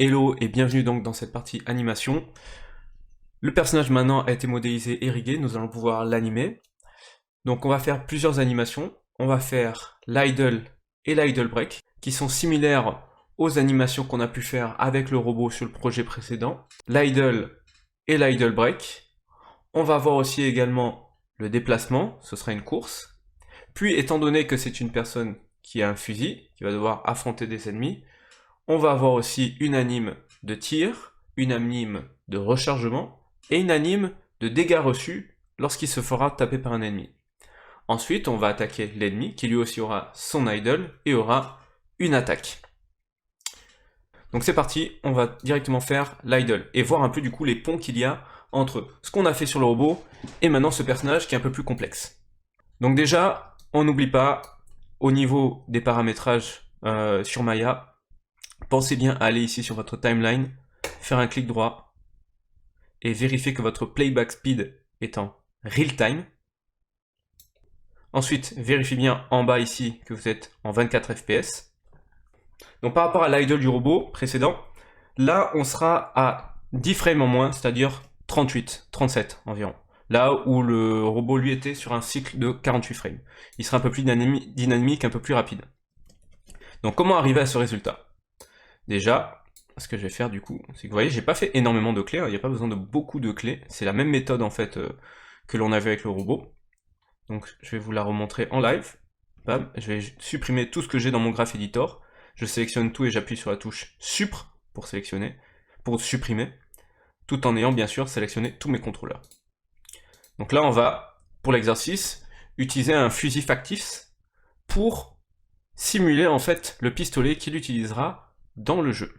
Hello et bienvenue donc dans cette partie animation. Le personnage maintenant a été modélisé et rigué, nous allons pouvoir l'animer. Donc on va faire plusieurs animations. On va faire l'idle et l'idle break, qui sont similaires aux animations qu'on a pu faire avec le robot sur le projet précédent. L'idle et l'idle break. On va voir aussi également le déplacement, ce sera une course. Puis étant donné que c'est une personne qui a un fusil, qui va devoir affronter des ennemis, on va avoir aussi une anime de tir, une anime de rechargement et une anime de dégâts reçus lorsqu'il se fera taper par un ennemi. Ensuite, on va attaquer l'ennemi qui lui aussi aura son idle et aura une attaque. Donc c'est parti, on va directement faire l'idle et voir un peu du coup les ponts qu'il y a entre ce qu'on a fait sur le robot et maintenant ce personnage qui est un peu plus complexe. Donc déjà, on n'oublie pas, au niveau des paramétrages sur Maya, pensez bien à aller ici sur votre timeline, faire un clic droit et vérifier que votre playback speed est en real time. Ensuite, vérifiez bien en bas ici que vous êtes en 24 fps. Donc par rapport à l'idle du robot précédent, là on sera à 10 frames en moins, c'est-à-dire 38, 37 environ. Là où le robot lui était sur un cycle de 48 frames. Il sera un peu plus dynamique, un peu plus rapide. Donc comment arriver à ce résultat? Déjà, ce que je vais faire du coup, c'est que vous voyez, j'ai pas fait énormément de clés, il n'y a pas besoin de beaucoup de clés, c'est la même méthode en fait que l'on avait avec le robot. Donc je vais vous la remontrer en live. Bam, je vais supprimer tout ce que j'ai dans mon graph editor, je sélectionne tout et j'appuie sur la touche Supr pour sélectionner, pour supprimer, tout en ayant bien sûr sélectionné tous mes contrôleurs. Donc là on va, pour l'exercice, utiliser un fusil factice pour simuler en fait le pistolet qu'il utilisera dans le jeu.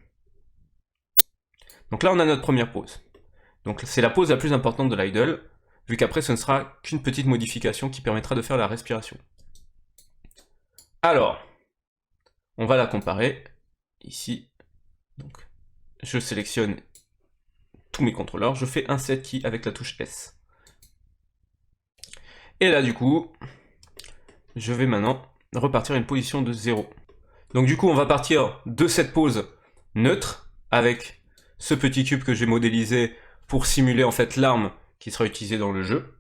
Donc là on a notre première pause. Donc c'est la pause la plus importante de l'idle, vu qu'après ce ne sera qu'une petite modification qui permettra de faire la respiration. Alors, on va la comparer ici. Donc, je sélectionne tous mes contrôleurs, je fais un set key avec la touche S. Et là du coup, je vais maintenant repartir à une position de 0. Donc du coup on va partir de cette pause neutre, avec ce petit cube que j'ai modélisé pour simuler en fait l'arme qui sera utilisée dans le jeu.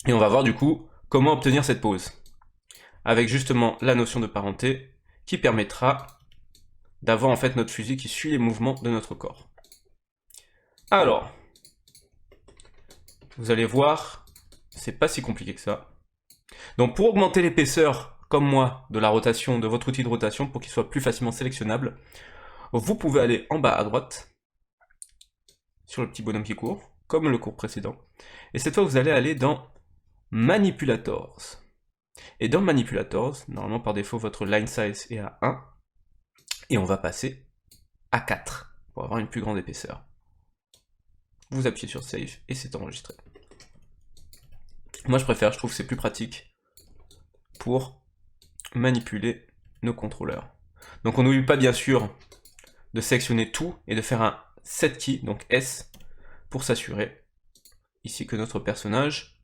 Et on va voir du coup comment obtenir cette pause. Avec justement la notion de parenté qui permettra d'avoir en fait notre fusil qui suit les mouvements de notre corps. Alors, vous allez voir, c'est pas si compliqué que ça. Donc pour augmenter l'épaisseur, comme moi, de la rotation, de votre outil de rotation, pour qu'il soit plus facilement sélectionnable, vous pouvez aller en bas à droite, sur le petit bonhomme qui court, comme le cours précédent. Et cette fois, vous allez aller dans Manipulators. Et dans Manipulators, normalement par défaut, votre line size est à 1. Et on va passer à 4 pour avoir une plus grande épaisseur. Vous appuyez sur Save et c'est enregistré. Moi je préfère, je trouve que c'est plus pratique pour manipuler nos contrôleurs. Donc on n'oublie pas bien sûr de sélectionner tout et de faire un set key, donc S, pour s'assurer ici que notre personnage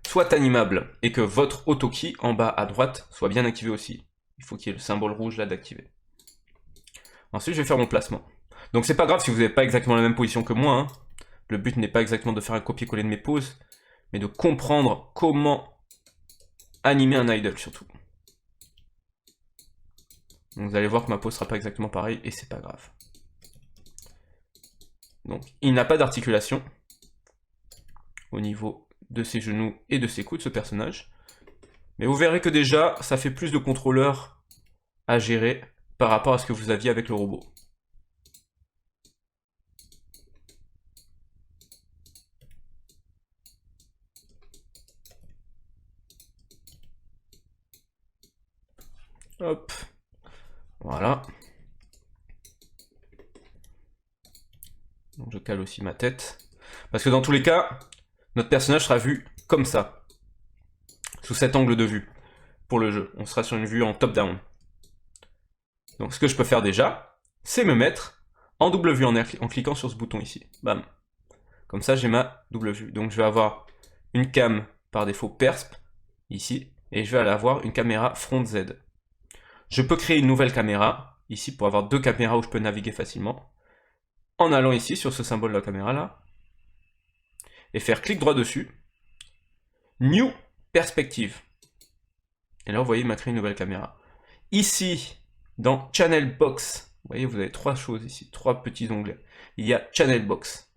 soit animable et que votre auto-key en bas à droite soit bien activé aussi. Il faut qu'il y ait le symbole rouge là d'activer. Ensuite je vais faire mon placement. Donc c'est pas grave si vous n'avez pas exactement la même position que moi, hein. Le but n'est pas exactement de faire un copier-coller de mes poses, mais de comprendre comment animer un idle surtout. Donc vous allez voir que ma pose sera pas exactement pareille et c'est pas grave. Donc il n'a pas d'articulation au niveau de ses genoux et de ses coudes, ce personnage. Mais vous verrez que déjà ça fait plus de contrôleurs à gérer par rapport à ce que vous aviez avec le robot. Hop, voilà. Donc je cale aussi ma tête. Parce que dans tous les cas, notre personnage sera vu comme ça, sous cet angle de vue, pour le jeu. On sera sur une vue en top-down. Donc ce que je peux faire déjà, c'est me mettre en double vue en cliquant sur ce bouton ici. Bam. Comme ça, j'ai ma double vue. Donc je vais avoir une cam par défaut persp, ici, et je vais aller avoir une caméra front Z. Je peux créer une nouvelle caméra ici pour avoir deux caméras où je peux naviguer facilement, en allant ici sur ce symbole de la caméra là, et faire clic droit dessus, New Perspective. Et là vous voyez il m'a créé une nouvelle caméra. Ici, dans Channel Box, vous voyez vous avez trois choses ici, trois petits onglets. Il y a Channel Box.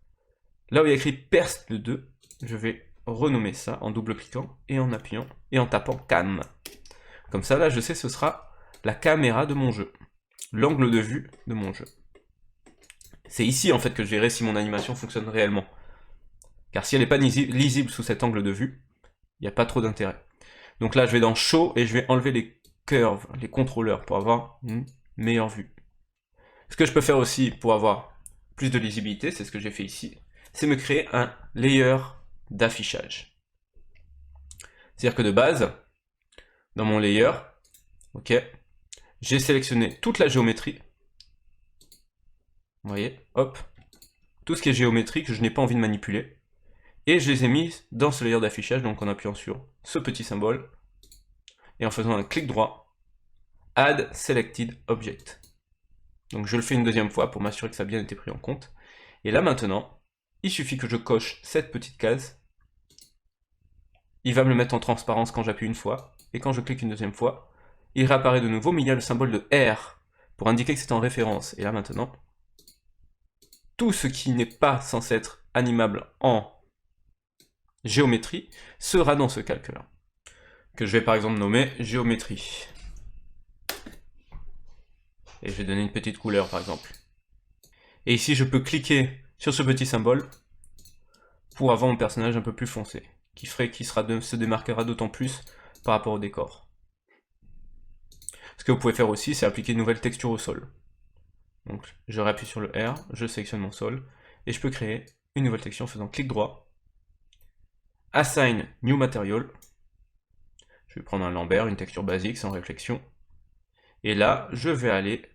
Là où il y a écrit Pers de 2, je vais renommer ça en double-cliquant et en appuyant et en tapant Cam. Comme ça, là, je sais que ce sera la caméra de mon jeu, l'angle de vue de mon jeu. C'est ici, en fait, que je verrai si mon animation fonctionne réellement. Car si elle n'est pas lisible sous cet angle de vue, il n'y a pas trop d'intérêt. Donc là, je vais dans Show et je vais enlever les curves, les contrôleurs, pour avoir une meilleure vue. Ce que je peux faire aussi pour avoir plus de lisibilité, c'est ce que j'ai fait ici, c'est me créer un layer d'affichage. C'est-à-dire que de base, dans mon layer, ok, j'ai sélectionné toute la géométrie. Vous voyez, hop, tout ce qui est géométrique, je n'ai pas envie de manipuler. Et je les ai mis dans ce layer d'affichage, donc en appuyant sur ce petit symbole, et en faisant un clic droit, Add Selected Object. Donc je le fais une deuxième fois pour m'assurer que ça a bien été pris en compte. Et là maintenant, il suffit que je coche cette petite case. Il va me le mettre en transparence quand j'appuie une fois, et quand je clique une deuxième fois, il réapparaît de nouveau, mais il y a le symbole de R pour indiquer que c'est en référence. Et là maintenant, tout ce qui n'est pas censé être animable en géométrie sera dans ce calque-là, que je vais par exemple nommer géométrie. Et je vais donner une petite couleur par exemple. Et ici je peux cliquer sur ce petit symbole pour avoir mon personnage un peu plus foncé, qui ferait qu'il se démarquera d'autant plus par rapport au décor. Ce que vous pouvez faire aussi, c'est appliquer une nouvelle texture au sol. Donc je réappuie sur le R, je sélectionne mon sol, et je peux créer une nouvelle texture en faisant clic droit, Assign New Material, je vais prendre un Lambert, une texture basique, sans réflexion, et là, je vais aller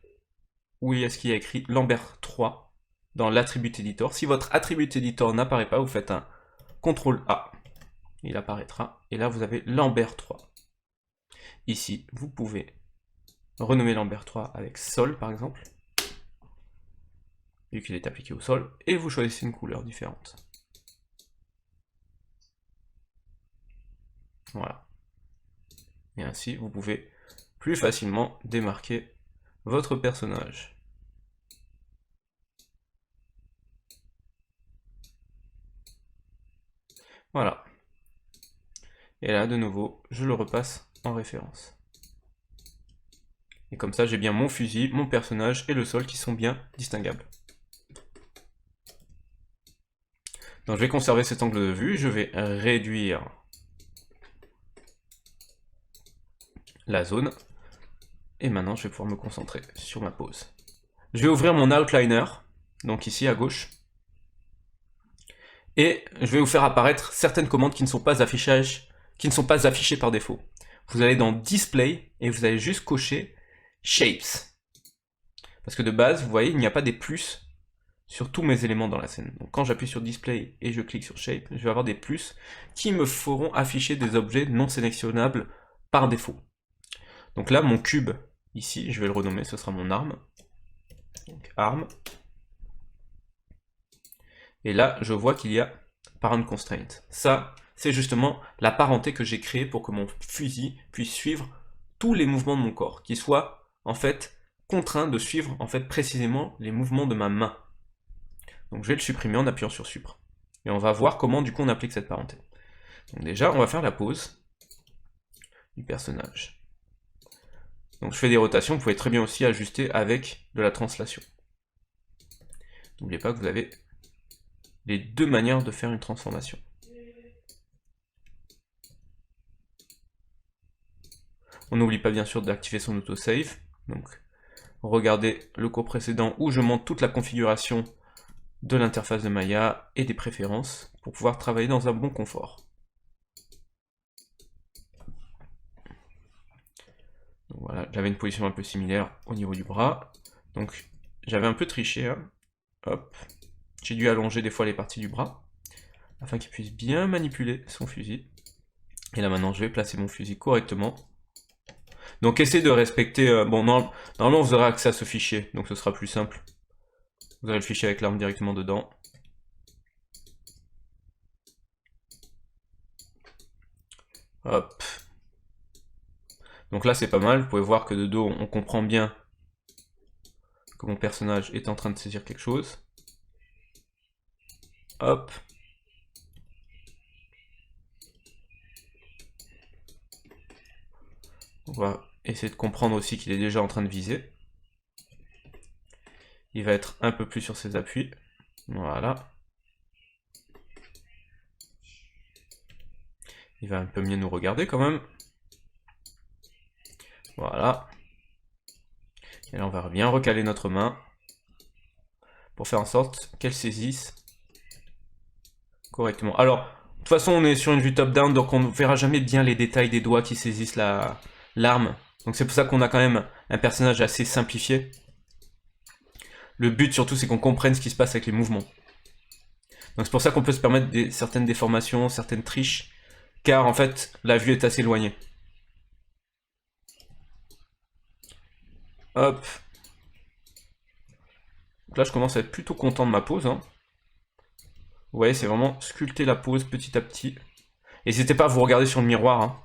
où est-ce qu'il y a écrit Lambert 3 dans l'attribut editor. Si votre attribut editor n'apparaît pas, vous faites un CTRL A, il apparaîtra, et là vous avez Lambert 3. Ici, vous pouvez renommer Lambert 3 avec sol par exemple, vu qu'il est appliqué au sol, et vous choisissez une couleur différente. Voilà. Et ainsi, vous pouvez plus facilement démarquer votre personnage. Voilà. Et là, de nouveau, je le repasse en référence. Et comme ça, j'ai bien mon fusil, mon personnage et le sol qui sont bien distinguables. Donc je vais conserver cet angle de vue, je vais réduire la zone. Et maintenant, je vais pouvoir me concentrer sur ma pose. Je vais ouvrir mon outliner, donc ici à gauche. Et je vais vous faire apparaître certaines commandes qui ne sont pas affichées par défaut. Vous allez dans Display et vous allez juste cocher Shapes. Parce que de base, vous voyez, il n'y a pas des plus sur tous mes éléments dans la scène. Donc quand j'appuie sur Display et je clique sur Shape, je vais avoir des plus qui me feront afficher des objets non sélectionnables par défaut. Donc là, mon cube, ici, je vais le renommer, ce sera mon arme. Donc arme. Et là, je vois qu'il y a Parent Constraint. Ça, c'est justement la parenté que j'ai créée pour que mon fusil puisse suivre tous les mouvements de mon corps, qu'il soit en fait contraint de suivre en fait précisément les mouvements de ma main. Donc je vais le supprimer en appuyant sur Supr. Et on va voir comment du coup on applique cette parenté. Donc déjà, on va faire la pose du personnage. Donc je fais des rotations, vous pouvez très bien aussi ajuster avec de la translation. N'oubliez pas que vous avez les deux manières de faire une transformation. On n'oublie pas bien sûr d'activer son autosave. Donc regardez le cours précédent où je montre toute la configuration de l'interface de Maya et des préférences pour pouvoir travailler dans un bon confort. Donc voilà, j'avais une position un peu similaire au niveau du bras. Donc j'avais un peu triché. Hein. Hop. J'ai dû allonger des fois les parties du bras afin qu'il puisse bien manipuler son fusil. Et là maintenant je vais placer mon fusil correctement. Donc essayez de respecter... bon, normalement vous aurez accès à ce fichier, donc ce sera plus simple. Vous aurez le fichier avec l'arme directement dedans. Hop. Donc là c'est pas mal, vous pouvez voir que de dos on comprend bien que mon personnage est en train de saisir quelque chose. Hop. On va essayer de comprendre aussi qu'il est déjà en train de viser. Il va être un peu plus sur ses appuis. Voilà. Il va un peu mieux nous regarder quand même. Voilà. Et là on va bien recaler notre main pour faire en sorte qu'elle saisisse correctement. Alors, de toute façon on est sur une vue top-down, donc on ne verra jamais bien les détails des doigts qui saisissent l'arme. Donc c'est pour ça qu'on a quand même un personnage assez simplifié. Le but surtout c'est qu'on comprenne ce qui se passe avec les mouvements. Donc c'est pour ça qu'on peut se permettre certaines déformations, certaines triches, car en fait la vue est assez éloignée. Hop. Donc là je commence à être plutôt content de ma pose. Hein. Vous voyez, c'est vraiment sculpter la pose petit à petit. N'hésitez pas à vous regarder sur le miroir. Hein.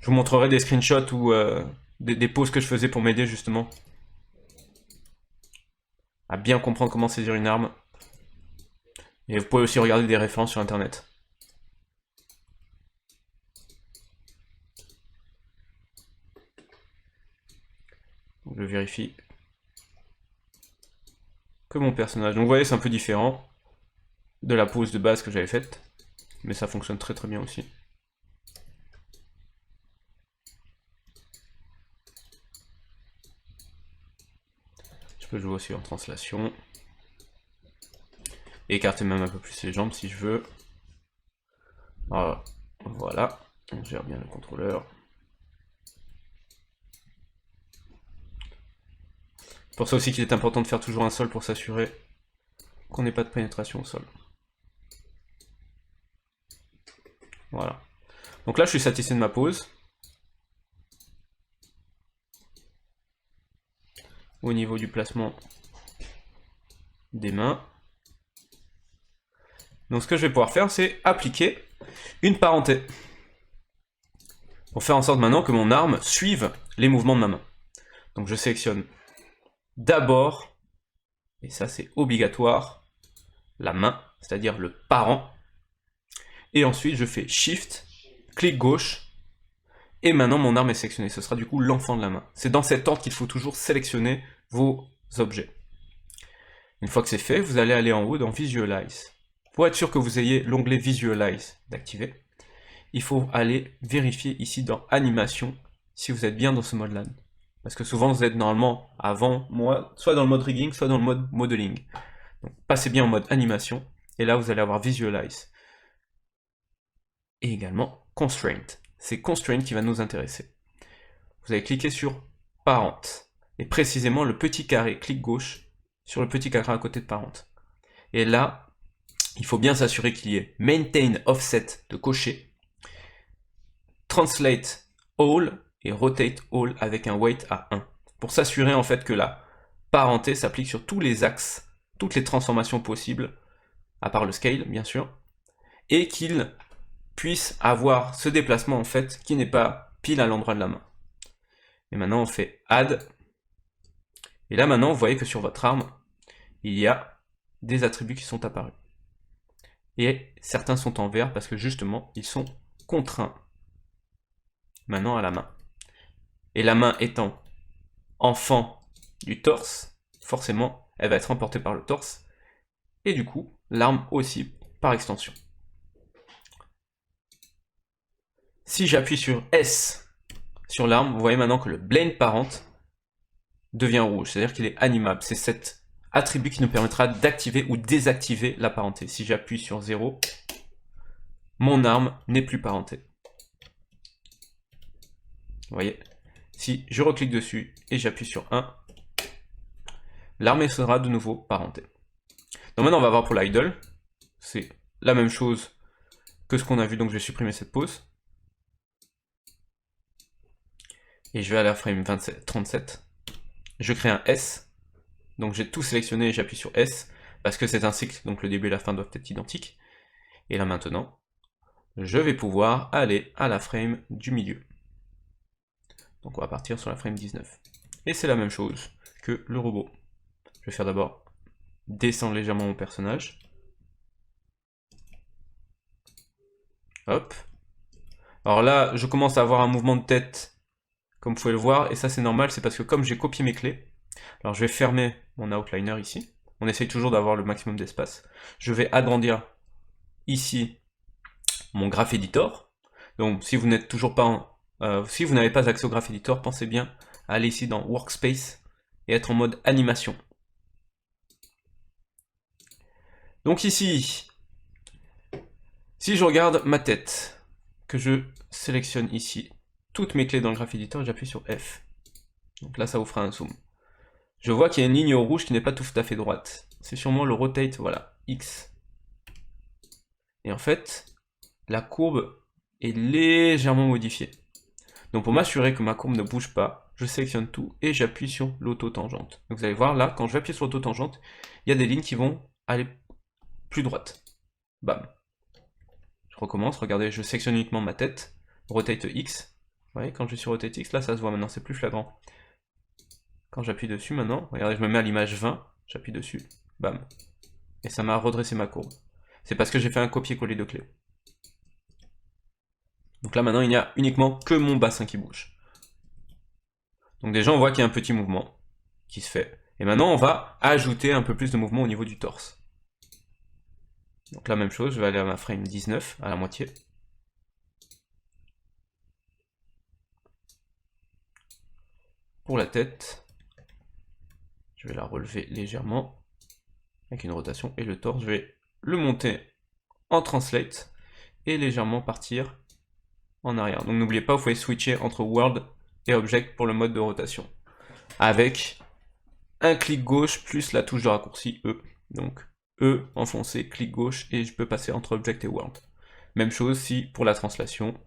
Je vous montrerai des screenshots ou des poses que je faisais pour m'aider justement à bien comprendre comment saisir une arme. Et vous pouvez aussi regarder des références sur internet. Donc, je vérifie que mon personnage... Donc vous voyez, c'est un peu différent de la pose de base que j'avais faite. Mais ça fonctionne très très bien aussi. Je peux jouer aussi en translation. Et écarter même un peu plus les jambes si je veux. Voilà. On gère bien le contrôleur. C'est pour ça aussi qu'il est important de faire toujours un sol pour s'assurer qu'on n'ait pas de pénétration au sol. Voilà. Donc là, je suis satisfait de ma pose. Au niveau du placement des mains. Donc ce que je vais pouvoir faire, c'est appliquer une parenté. Pour faire en sorte maintenant que mon arme suive les mouvements de ma main. Donc je sélectionne d'abord, et ça c'est obligatoire, la main, c'est-à-dire le parent. Et ensuite je fais Shift, clic gauche, et maintenant mon arme est sélectionnée. Ce sera du coup l'enfant de la main. C'est dans cet ordre qu'il faut toujours sélectionner vos objets. Une fois que c'est fait, vous allez aller en haut dans Visualize. Pour être sûr que vous ayez l'onglet Visualize d'activer, il faut aller vérifier ici dans Animation si vous êtes bien dans ce mode-là. Parce que souvent vous êtes normalement avant, soit dans le mode rigging, soit dans le mode modeling. Donc passez bien en mode animation, et là vous allez avoir Visualize. Et également Constraint. C'est Constraint qui va nous intéresser. Vous allez cliquer sur Parent, et précisément le petit carré, clic gauche, sur le petit carré à côté de Parent. Et là, il faut bien s'assurer qu'il y ait Maintain Offset de cocher, Translate All et Rotate All avec un weight à 1. Pour s'assurer en fait que la parenté s'applique sur tous les axes, toutes les transformations possibles, à part le scale bien sûr, et qu'il puisse avoir ce déplacement en fait qui n'est pas pile à l'endroit de la main. Et maintenant on fait Add, et là maintenant vous voyez que sur votre arme, il y a des attributs qui sont apparus. Et certains sont en vert parce que justement ils sont contraints maintenant à la main. Et la main étant enfant du torse, forcément, elle va être emportée par le torse, et du coup, l'arme aussi, par extension. Si j'appuie sur S sur l'arme, vous voyez maintenant que le Blend Parent devient rouge, c'est-à-dire qu'il est animable. C'est cet attribut qui nous permettra d'activer ou désactiver la parenté. Si j'appuie sur 0, mon arme n'est plus parentée. Vous voyez, si je reclique dessus et j'appuie sur 1, l'arme sera de nouveau parentée. Donc maintenant on va voir pour l'idle, c'est la même chose que ce qu'on a vu, donc je vais supprimer cette pause. et je vais à la frame 37. Je crée un S, donc j'ai tout sélectionné et j'appuie sur S, parce que c'est un cycle, donc le début et la fin doivent être identiques. Et là maintenant, je vais pouvoir aller à la frame du milieu. Donc on va partir sur la frame 19. Et c'est la même chose que le robot. Je vais faire d'abord descendre légèrement mon personnage. Hop. Alors là, je commence à avoir un mouvement de tête, comme vous pouvez le voir, et ça c'est normal, c'est parce que comme j'ai copié mes clés, alors je vais fermer mon outliner ici. On essaye toujours d'avoir le maximum d'espace. Je vais agrandir ici mon Graph Editor. Donc si vous n'êtes toujours pas si vous n'avez pas accès au Graph Editor, pensez bien à aller ici dans Workspace et être en mode animation. Donc ici, si je regarde ma tête, que je sélectionne ici toutes mes clés dans le Graph Editor et j'appuie sur F. Donc là ça vous fera un zoom. Je vois qu'il y a une ligne rouge qui n'est pas tout à fait droite. C'est sûrement le rotate, voilà, X. Et en fait, la courbe est légèrement modifiée. Donc pour m'assurer que ma courbe ne bouge pas, je sélectionne tout et j'appuie sur l'autotangente. Donc vous allez voir là, quand je vais appuyer sur l'autotangente, il y a des lignes qui vont aller plus droite. Bam. Je recommence, regardez, je sélectionne uniquement ma tête, rotate X. Vous voyez, quand je suis sur rotate X, là ça se voit maintenant, c'est plus flagrant. Quand j'appuie dessus maintenant, regardez, je me mets à l'image 20, j'appuie dessus, bam. Et ça m'a redressé ma courbe. C'est parce que j'ai fait un copier-coller de clé. Donc là maintenant, il n'y a uniquement que mon bassin qui bouge. Donc déjà, on voit qu'il y a un petit mouvement qui se fait. Et maintenant, on va ajouter un peu plus de mouvement au niveau du torse. Donc la même chose, je vais aller à ma frame 19, à la moitié. Pour la tête, je vais la relever légèrement, avec une rotation, et le torse, je vais le monter en translate, et légèrement partir en arrière. Donc n'oubliez pas, vous pouvez switcher entre World et Object pour le mode de rotation. Avec un clic gauche plus la touche de raccourci E. Donc E enfoncé, clic gauche, et je peux passer entre Object et World. Même chose si pour la translation,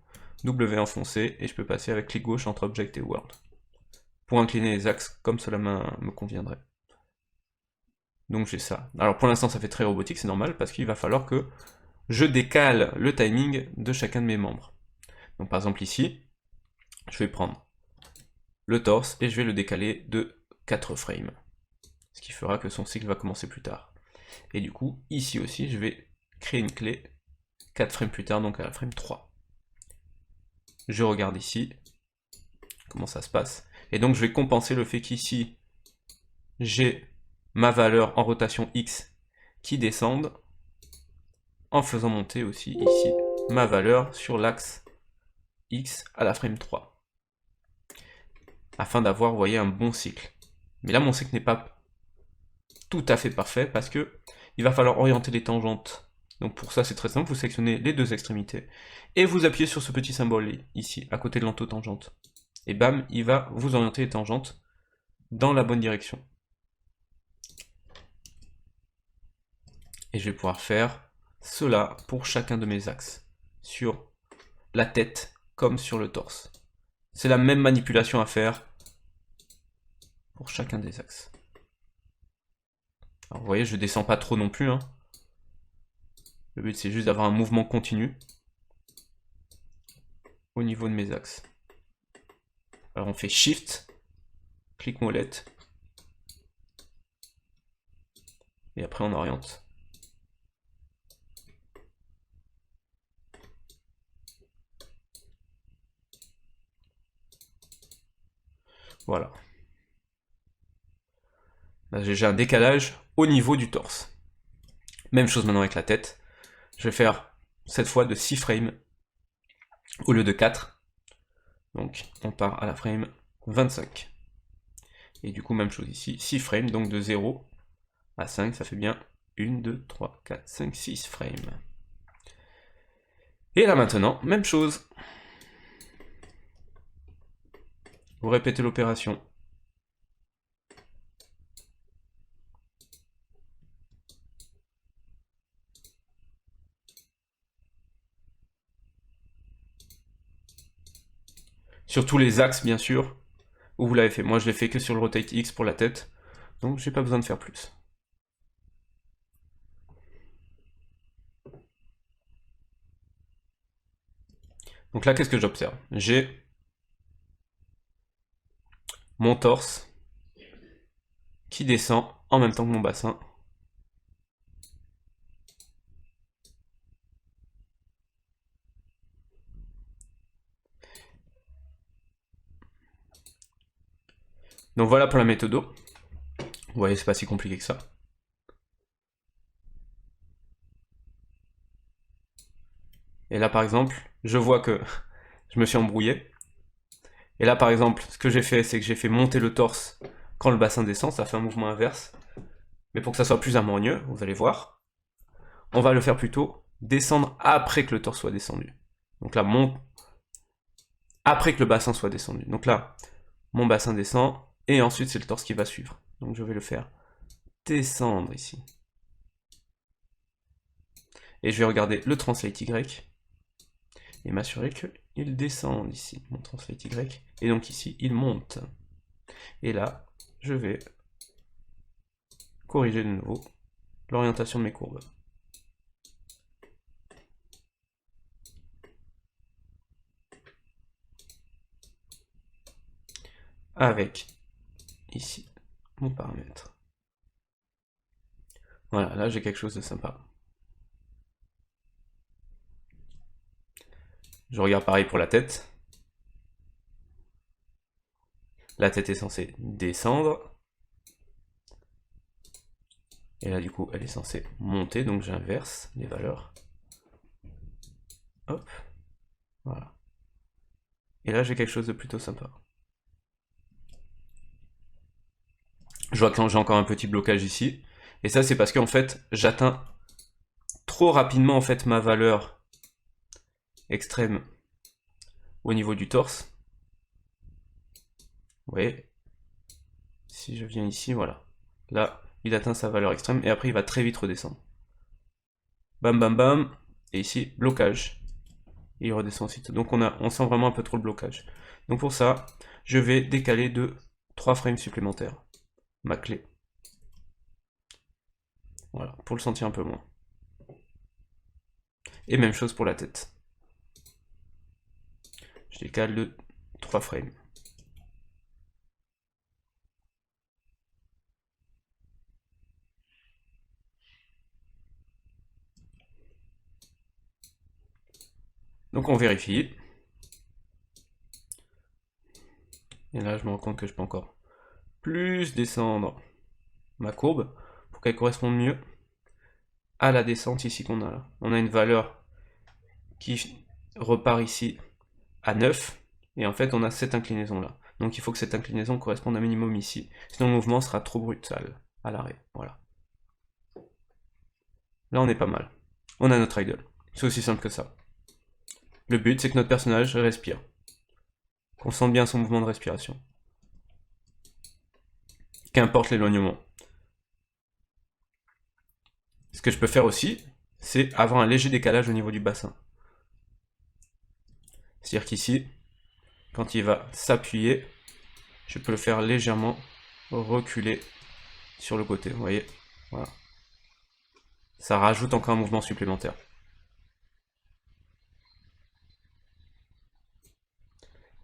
W enfoncé, et je peux passer avec clic gauche entre Object et World. Pour incliner les axes comme cela me conviendrait. Donc j'ai ça. Alors pour l'instant ça fait très robotique, c'est normal, parce qu'il va falloir que je décale le timing de chacun de mes membres. Donc par exemple ici, je vais prendre le torse et je vais le décaler de 4 frames. Ce qui fera que son cycle va commencer plus tard. Et du coup, ici aussi, je vais créer une clé 4 frames plus tard, donc à la frame 3. Je regarde ici comment ça se passe. Et donc je vais compenser le fait qu'ici, j'ai ma valeur en rotation X qui descende, en faisant monter aussi ici ma valeur sur l'axe X à la frame 3. Afin d'avoir, vous voyez, un bon cycle. Mais là, mon cycle n'est pas tout à fait parfait parce que il va falloir orienter les tangentes. Donc pour ça, c'est très simple, vous sélectionnez les deux extrémités et vous appuyez sur ce petit symbole ici, à côté de l'antotangente. Et bam, il va vous orienter les tangentes dans la bonne direction. Et je vais pouvoir faire cela pour chacun de mes axes, sur la tête comme sur le torse. C'est la même manipulation à faire pour chacun des axes. Alors vous voyez, je descends pas trop non plus, hein. Le but c'est juste d'avoir un mouvement continu au niveau de mes axes. Alors on fait Shift, clic molette, et après on oriente. Voilà. Là j'ai un décalage au niveau du torse. Même chose maintenant avec la tête. Je vais faire cette fois de 6 frames au lieu de 4. Donc on part à la frame 25. Et du coup même chose ici, 6 frames, donc de 0 à 5, ça fait bien 1, 2, 3, 4, 5, 6 frames. Et là maintenant, même chose. Vous répétez l'opération. sur tous les axes bien sûr, où vous l'avez fait. Moi je l'ai fait que sur le rotate X pour la tête, donc j'ai pas besoin de faire plus. Donc là, qu'est-ce que j'observe? J'ai mon torse qui descend en même temps que mon bassin. Donc voilà pour la méthode. Vous voyez, c'est pas si compliqué que ça. Et là, par exemple, je vois que je me suis embrouillé. Et là, par exemple, ce que j'ai fait, c'est que j'ai fait monter le torse quand le bassin descend. Ça fait un mouvement inverse. Mais pour que ça soit plus harmonieux, vous allez voir, on va le faire plutôt descendre après que le torse soit descendu. Donc là, après que le bassin soit descendu. Donc là, mon bassin descend, et ensuite c'est le torse qui va suivre. Donc je vais le faire descendre ici. Et je vais regarder le translate Y, et m'assurer qu'il descend ici, mon translate Y, et donc ici, il monte. Et là, je vais corriger de nouveau l'orientation de mes courbes. Avec, ici, mon paramètre. Voilà, là j'ai quelque chose de sympa. Je regarde pareil pour la tête. La tête est censée descendre. Et là, du coup, elle est censée monter, donc j'inverse les valeurs. Hop. Voilà. Et là, j'ai quelque chose de plutôt sympa. Je vois que j'ai encore un petit blocage ici. Et ça, c'est parce qu'en fait, j'atteins trop rapidement en fait ma valeur extrême au niveau du torse. Vous voyez, si je viens ici, voilà. Là, il atteint sa valeur extrême et après il va très vite redescendre. Bam bam bam. Et ici, blocage. Et il redescend ensuite. Donc on sent vraiment un peu trop le blocage. Donc pour ça, je vais décaler de 3 frames supplémentaires ma clé. Voilà, pour le sentir un peu moins. Et même chose pour la tête. Je décale de 3 frames. Donc on vérifie. Et là, je me rends compte que je peux encore plus descendre ma courbe pour qu'elle corresponde mieux à la descente ici qu'on a là. On a une valeur qui repart ici à 9, et en fait on a cette inclinaison là. Donc il faut que cette inclinaison corresponde un minimum ici, sinon le mouvement sera trop brutal à l'arrêt. Voilà. Là on est pas mal. On a notre idle. C'est aussi simple que ça. Le but c'est que notre personnage respire. Qu'on sente bien son mouvement de respiration. Qu'importe l'éloignement. Ce que je peux faire aussi, c'est avoir un léger décalage au niveau du bassin. C'est-à-dire qu'ici, quand il va s'appuyer, je peux le faire légèrement reculer sur le côté, vous voyez, voilà. Ça rajoute encore un mouvement supplémentaire.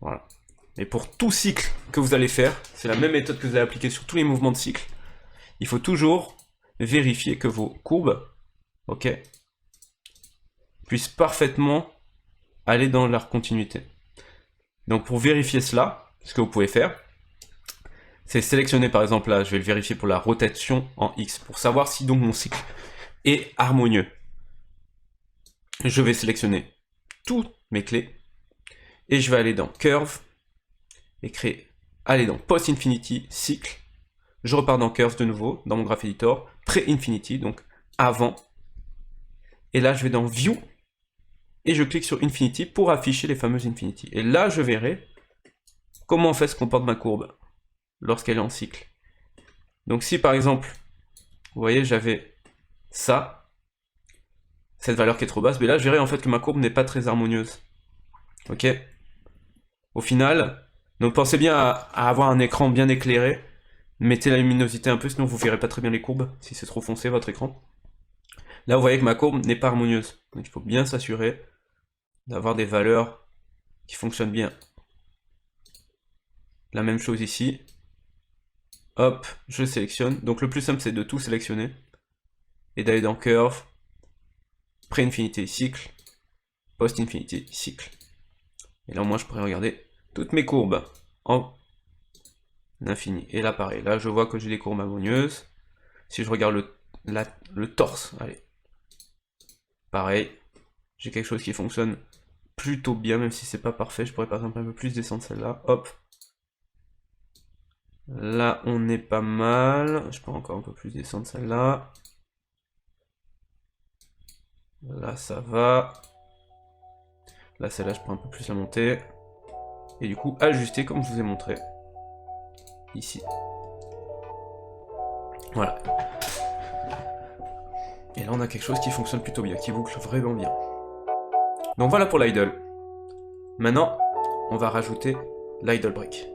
Voilà. Et pour tout cycle que vous allez faire, c'est la même méthode que vous allez appliquer sur tous les mouvements de cycle. Il faut toujours vérifier que vos courbes, ok, puissent parfaitement aller dans leur continuité. Donc pour vérifier cela, ce que vous pouvez faire, c'est sélectionner par exemple là, je vais le vérifier pour la rotation en X, pour savoir si donc mon cycle est harmonieux. Je vais sélectionner toutes mes clés, et je vais aller dans Curve, et aller dans Post Infinity, Cycle, je repars dans Curve de nouveau, dans mon Graph Editor, Pré-Infinity, donc avant, et là je vais dans View, et je clique sur Infinity pour afficher les fameuses Infinity. Et là je verrai comment en fait se comporte ma courbe lorsqu'elle est en cycle. Donc si par exemple, vous voyez, j'avais ça, cette valeur qui est trop basse, mais là je verrai en fait que ma courbe n'est pas très harmonieuse. Ok? Au final, donc pensez bien à avoir un écran bien éclairé. Mettez la luminosité un peu, sinon vous verrez pas très bien les courbes, si c'est trop foncé votre écran. Là, vous voyez que ma courbe n'est pas harmonieuse. Donc il faut bien s'assurer d'avoir des valeurs qui fonctionnent bien. La même chose ici. Hop, je sélectionne. Donc le plus simple, c'est de tout sélectionner. Et d'aller dans Curve, Pré-Infinity Cycle, Post-Infinity Cycle. Et là, au moins, je pourrais regarder toutes mes courbes en infini. Et là, pareil. Là, je vois que j'ai des courbes harmonieuses. Si je regarde le torse, allez. Pareil. J'ai quelque chose qui fonctionne plutôt bien, même si c'est pas parfait. Je pourrais par exemple un peu plus descendre celle-là. Hop. Là, on est pas mal. Je peux encore un peu plus descendre celle-là. Là, ça va. Là, celle-là, je peux un peu plus la monter. Et du coup, ajuster comme je vous ai montré. Ici. Voilà. Et là, on a quelque chose qui fonctionne plutôt bien, qui boucle vraiment bien. Donc voilà pour l'idle. Maintenant, on va rajouter l'idle break.